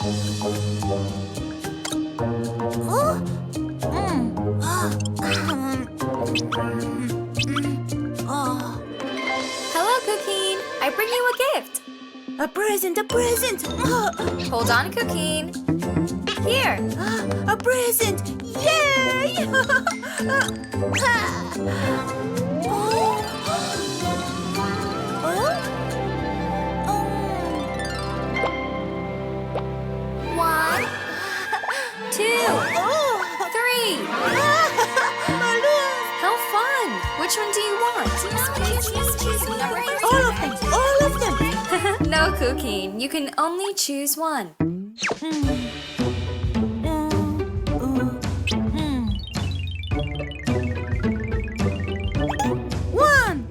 Hello, Cuquin. I bring you a gift. A present, a present! Hold on, Cuquin. Here. A present! Yay! One, two, three. How fun! Which one do you want? All of them! All of them! No, Cuquin. You can only choose one. One!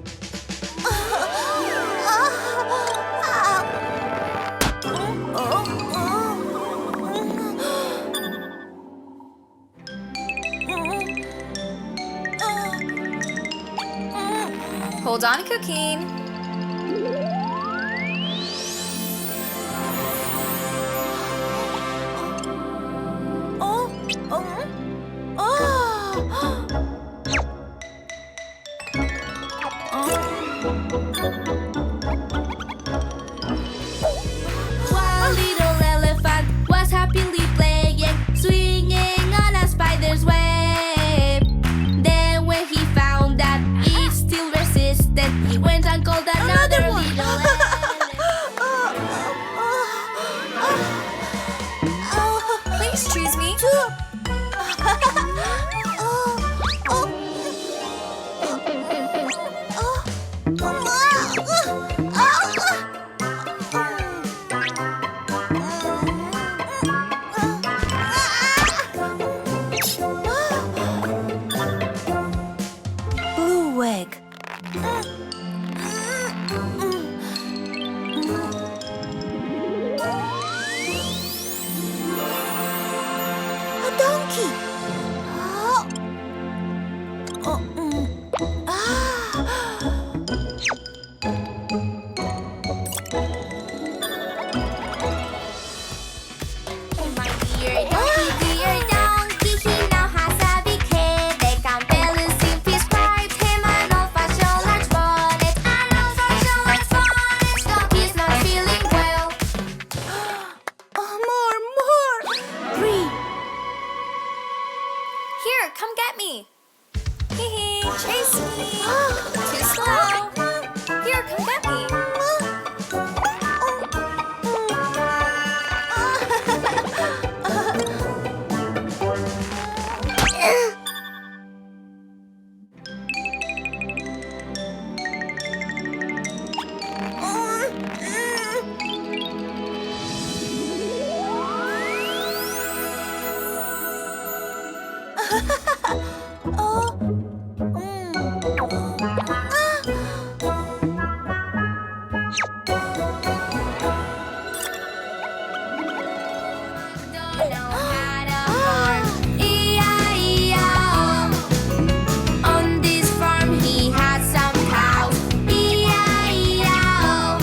Hold on, Cuquin. One little elephant was happily playing, swinging on a spider's web. Then when he found that it still resisted, he went and called another little elephant. Please choose me. Blue egg. A donkey. My dear donkey, he now has a big head. They can balance him, prescribed him an old-fashioned large bonnet. An old-fashioned large bonnet, so he's not feeling well. More! Three. Here, come get me. Hee hee, chase me. Too slow. Here, come get me. Don't know how to farm. E-I-E-I-O. On this farm he has some cows. E-I-E-I-O.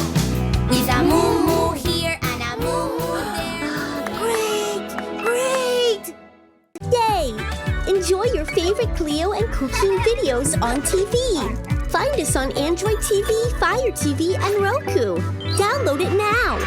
With a moo-moo here and a moo-moo there. Great! Yay! Enjoy your favorite Cleo and Cuquin videos on TV. Find us on Android TV, Fire TV, and Roku. Download it now.